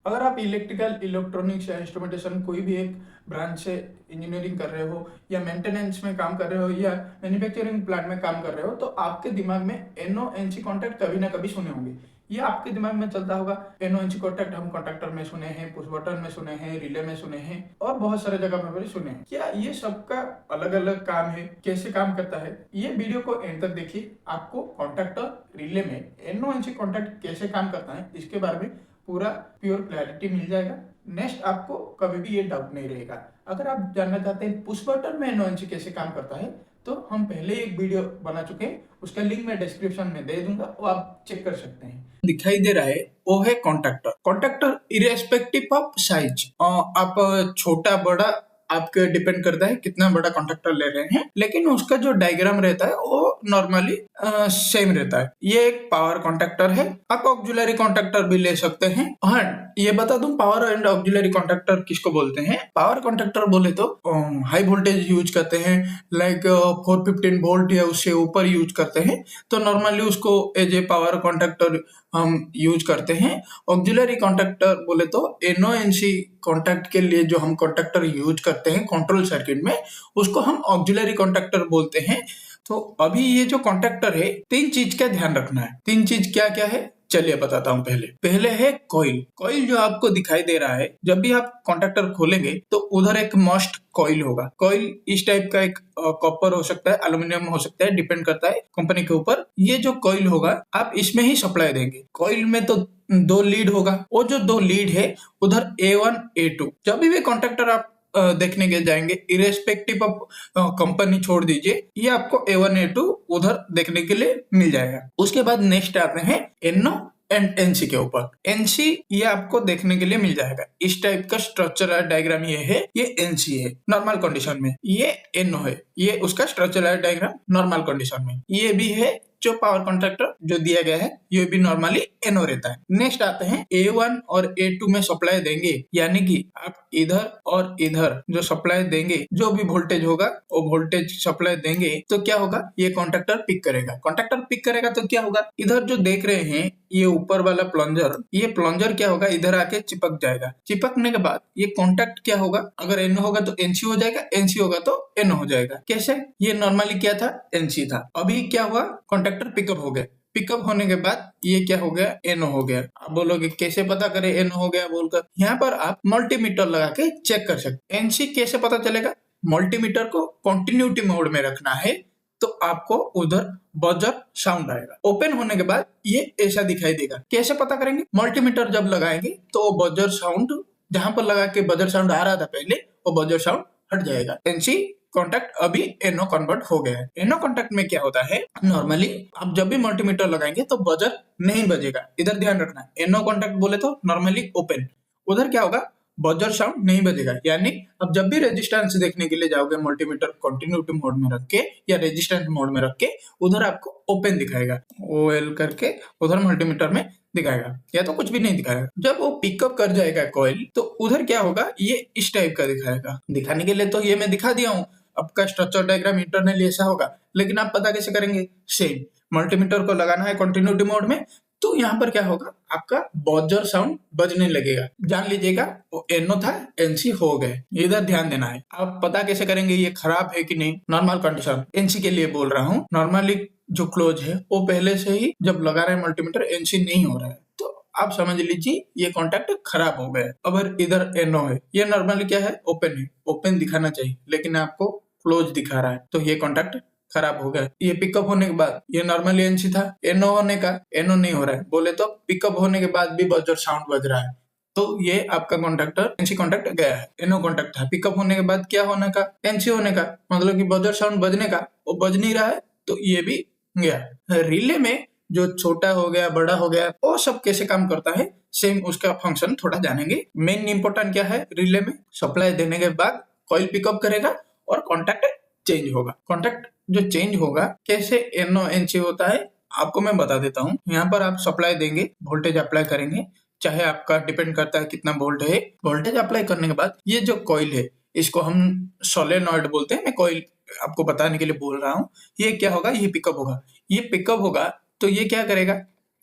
अगर आप electrical, electronics या इंस्ट्रूमेंटेशन कोई भी एक ब्रांच से इंजीनियरिंग कर रहे हो या मेंटेनेंस में काम कर रहे हो या मैन्युफैक्चरिंग प्लांट में काम कर रहे हो, तो आपके दिमाग में एनओ एनसी कॉन्टैक्ट कभी ना कभी सुने होंगे। ये आपके दिमाग में चलता होगा। एनओ एनसी कॉन्टैक्ट हम कॉन्ट्रैक्टर में सुने हैं, पुश बटन में सुने हैं, रिले में सुने हैं और बहुत सारे जगह में भी सुने हैं। क्या ये सबका अलग अलग काम है? कैसे काम करता है? ये वीडियो को एंड तक देखिए। आपको कॉन्ट्रैक्टर रिले में एनओ एनसी कॉन्टैक्ट कैसे काम करता है इसके बारे में पूरा प्योर क्लैरिटी मिल जाएगा। नेक्स्ट आपको कभी भी ये डाउट नहीं रहेगा। अगर आप जानना चाहते हैं पुश बटन में एनओएनसी कैसे काम करता है, तो हम पहले एक वीडियो बना चुके हैं, उसका लिंक मैं डिस्क्रिप्शन में दे दूंगा, वो आप चेक कर सकते हैं। दिखाई दे रहा है वो है contractor. Contractor irrespective of size, आप छोटा बड़ा आपके डिपेंड करता है कितना बड़ा कॉन्ट्रैक्टर ले रहे हैं, लेकिन उसका जो डायग्राम रहता है वो नॉर्मली सेम रहता है। ये एक पावर कॉन्ट्रैक्टर है। आप ऑक्सिलरी कॉन्ट्रैक्टर भी ले सकते हैं। हाँ, ये बता दूं पावर एंड ऑक्सिलरी कॉन्ट्रैक्टर किसको बोलते हैं। पावर कॉन्ट्रैक्टर बोले तो हाई वोल्टेज यूज करते हैं, लाइक 415 वोल्ट या उससे ऊपर यूज करते हैं, तो नॉर्मली उसको एज ए पावर कॉन्ट्रैक्टर हम यूज करते हैं। ऑक्सिलरी कॉन्ट्रैक्टर बोले तो एनओएनसी कॉन्टैक्ट के लिए जो हम कॉन्ट्रैक्टर यूज करते हैं कंट्रोल सर्किट में, उसको हम ऑक्सिलरी कॉन्ट्रैक्टर बोलते हैं। तो अभी ये जो कॉन्ट्रैक्टर है, तीन चीज का ध्यान रखना है। तीन चीज क्या क्या है चलिए बताता हूँ। पहले है कॉइल। कॉइल जो आपको दिखाई दे रहा है, जब भी आप कॉन्ट्रैक्टर खोलेंगे तो उधर एक मस्ट कॉइल होगा। कॉइल इस टाइप का एक कॉपर हो सकता है, एल्यूमिनियम हो सकता है, डिपेंड करता है कंपनी के ऊपर। ये जो कॉइल होगा आप इसमें ही सप्लाई देंगे। कॉइल में तो दो लीड होगा, वो जो दो लीड है उधर A1 A2। जब भी कॉन्ट्रैक्टर आप देखने के जाएंगे, इरेस्पेक्टिव ऑफ कंपनी छोड़ दीजिए, ये आपको A1 A2 उधर देखने के लिए मिल जाएगा। उसके बाद नेक्स्ट आते हैं एनओ एंड एनसी के ऊपर। एनसी ये आपको देखने के लिए मिल जाएगा, इस टाइप का स्ट्रक्चरल डायग्राम ये है, ये एनसी है नॉर्मल कंडीशन में। ये एनओ है, ये उसका स्ट्रक्चरल डायग्राम नॉर्मल कंडीशन में। ये भी है जो पावर कॉन्ट्रैक्टर जो दिया गया है, ये भी नॉर्मली एनओ रहता है। नेक्स्ट आते हैं A1 और A2 में सप्लाई देंगे, यानी कि आप इधर और इधर जो सप्लाई देंगे, जो भी वोल्टेज होगा वो वोल्टेज सप्लाई देंगे, तो क्या होगा, ये कॉन्ट्रैक्टर पिक करेगा। कॉन्ट्रैक्टर पिक करेगा तो क्या होगा, इधर जो देख रहे हैं ये ऊपर वाला प्लंजर, ये प्लंजर क्या होगा, इधर आके चिपक जाएगा। चिपकने के बाद ये कॉन्टैक्ट क्या होगा, अगर एनओ होगा तो एनसी हो जाएगा, एनसी होगा तो एनओ हो जाएगा। कैसे, ये नॉर्मली क्या था, एनसी था। अभी क्या हुआ, कॉन्ट्रैक्टर पिकअप हो गया। पिकअप होने के बाद ये क्या हो गया, एनओ हो गया। आप बोलोगे कैसे पता करें एनओ हो गया बोलकर, यहाँ पर आप मल्टीमीटर लगा के चेक कर सकते। एनसी कैसे पता चलेगा, मल्टीमीटर को कंटिन्यूटी मोड में रखना है तो आपको उधर बजर साउंड आएगा। ओपन होने के बाद ये ऐसा दिखाई देगा। कैसे पता करेंगे, मल्टीमीटर जब लगाएंगे तो बजर साउंड, जहां पर लगा के बजर साउंड आ रहा था पहले, वो बजर साउंड हट जाएगा। एनसी कॉन्टैक्ट अभी एनओ कन्वर्ट हो गया है। एनओ कॉन्टैक्ट में क्या होता है, नॉर्मली आप जब भी मल्टीमीटर लगाएंगे तो बजर नहीं बजेगा। इधर ध्यान रखना, एनओ कॉन्टैक्ट बोले तो नॉर्मली ओपन, उधर क्या होगा, बजर साउंड नहीं बजेगा। यानी अब जब भी रेजिस्टेंस देखने के लिए जाओगे मल्टीमीटर कंटिन्यूटी मोड में रख के या रेजिस्टेंस मोड में रख के, उधर आपको ओपन दिखाएगा, ओएल करके उधर मल्टीमीटर में दिखाएगा, या तो कुछ भी नहीं दिखाएगा। जब वो पिकअप कर जाएगा कॉइल, तो उधर क्या होगा, ये इस टाइप का दिखाएगा। दिखाने के लिए तो ये मैं दिखा दिया हूँ, आपका स्ट्रक्चर डायग्राम इंटरनली ऐसा होगा, लेकिन आप पता कैसे करेंगे, सेम मल्टीमीटर को लगाना है कंटिन्यूटी मोड में, तो यहाँ पर क्या होगा, आपका बजर साउंड बजने लगेगा। जान लीजिएगा वो एनओ था, एनसी हो गए। इधर ध्यान देना है। आप पता कैसे करेंगे ये खराब है कि नहीं, नॉर्मल कंडीशन एनसी के लिए बोल रहा हूँ। नॉर्मली जो क्लोज है वो पहले से ही जब लगा रहे हैं मल्टीमीटर, एनसी नहीं हो रहा है, तो आप समझ लीजिए ये कॉन्टैक्ट खराब हो गया। अगर इधर एनओ है, ये नॉर्मली क्या है, ओपन है, ओपन दिखाना चाहिए, लेकिन आपको क्लोज दिखा रहा है, तो ये कॉन्टैक्ट खराब हो गया। ये पिकअप होने के बाद ये नॉर्मली एनसी था, एनओ होने का एनओ नहीं हो रहा है बोले तो पिकअप होने के बाद भी बजर साउंड बज रहा है, तो ये आपका कॉन्ट्रैक्टर एनसी कॉन्टैक्ट गया है। एनओ कॉन्टैक्ट था, पिकअप होने के बाद क्या होने का, एनसी होने का, मतलब कि बजर साउंड बजने का, वो बज नहीं रहा है, तो ये भी गया। रिले में जो छोटा हो गया, बड़ा हो गया, वो सब कैसे काम करता है, सेम उसका फंक्शन थोड़ा जानेंगे। मेन इंपोर्टेंट क्या है, रिले में सप्लाई देने के बाद कॉइल पिकअप करेगा और कॉन्टैक्ट चेंज होगा। कॉन्टैक्ट जो चेंज होगा, कैसे एनओ एनसी होता है आपको मैं बता देता हूँ। यहाँ पर आप सप्लाई देंगे, वोल्टेज अप्लाई करेंगे, चाहे आपका डिपेंड करता है कितना वोल्ट है। वोल्टेज अप्लाई करने के बाद ये जो कॉइल है, इसको हम सोलेनॉइड बोलते हैं, मैं कॉइल आपको बताने के लिए बोल रहा हूँ। ये क्या होगा, ये पिकअप होगा। ये पिकअप होगा तो ये क्या करेगा,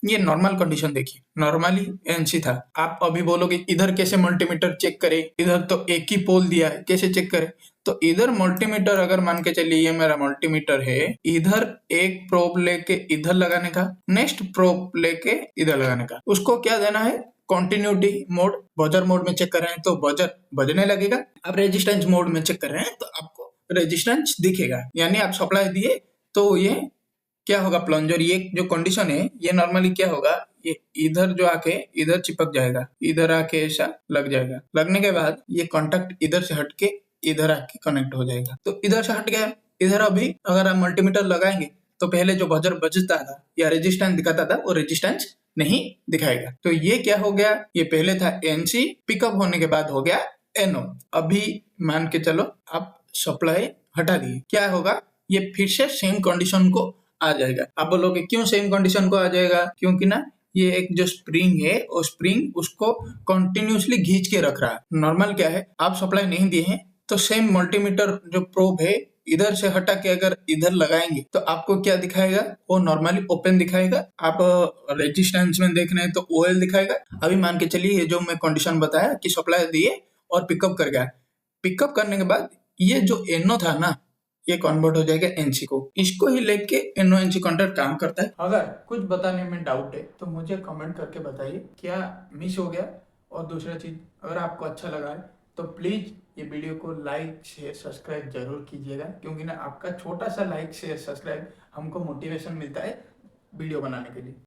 ये नॉर्मल कंडीशन देखिए, नॉर्मली एनसी था। आप अभी बोलोगे इधर कैसे मल्टीमीटर चेक करे, इधर तो एक ही पोल दिया है, कैसे चेक करे? तो इधर मल्टीमीटर अगर मान के चलिए ये मेरा मल्टीमीटर है, इधर एक प्रोब लेके इधर लगाने का, नेक्स्ट प्रोब लेके इधर लगाने का, उसको क्या देना है? Continuity mode. बजर मोड में चेक कर रहे हैं तो बजर बजने लगेगा। आप रेजिस्टेंस मोड में चेक कर रहे हैं तो आपको रेजिस्टेंस दिखेगा, यानी आप सप्लाई दिए तो ये क्या होगा, प्लंजर, ये जो कंडीशन है ये नॉर्मली क्या होगा, ये इधर जो आके इधर चिपक जाएगा, इधर आके ऐसा लग जाएगा। लगने के बाद ये कॉन्टेक्ट इधर से हटके इधर आके कनेक्ट हो जाएगा। तो इधर से हट गया, इधर अभी अगर आप मल्टीमीटर लगाएंगे तो पहले जो बजर बजता था या रेजिस्टेंस दिखाता था वो रेजिस्टेंस नहीं दिखाएगा। तो ये क्या हो गया, ये पहले था एनसी, पिकअप होने के बाद हो गया एनओ। अभी मान के चलो आप सप्लाई हटा दिए, क्या होगा, ये फिर से सेम कंडीशन को आ जाएगा। आप बोलोगे क्यों सेम कंडीशन को आ जाएगा? क्योंकि ना ये एक जो स्प्रिंग है वो स्प्रिंग उसको कंटिन्यूसली खींच के रख रहा है। नॉर्मल क्या है, आप सप्लाई नहीं दिए हैं तो सेम मल्टीमीटर जो प्रोब है इधर से हटा के अगर इधर लगाएंगे तो आपको क्या दिखाएगा, वो नॉर्मली ओपन दिखाएगा। आप रेजिस्टेंस में देख रहे हैं तो ओएल दिखाएगा। अभी मान के चलिए ये जो मैं कंडीशन बताया कि सप्लाई दिए और पिकअप कर गया, पिकअप करने के बाद ये जो एनओ था ना ये कन्वर्ट हो जाएगा एनसी को, इसको ही लेके एनओ एनसी कॉन्ट्रैक्ट काम करता है। अगर कुछ बताने में डाउट है तो मुझे कमेंट करके बताइए क्या मिस हो गया। और दूसरा चीज, अगर आपको अच्छा लगा है तो प्लीज ये वीडियो को लाइक शेयर सब्सक्राइब जरूर कीजिएगा, क्योंकि ना आपका छोटा सा लाइक शेयर सब्सक्राइब हमको मोटिवेशन मिलता है वीडियो बनाने के लिए।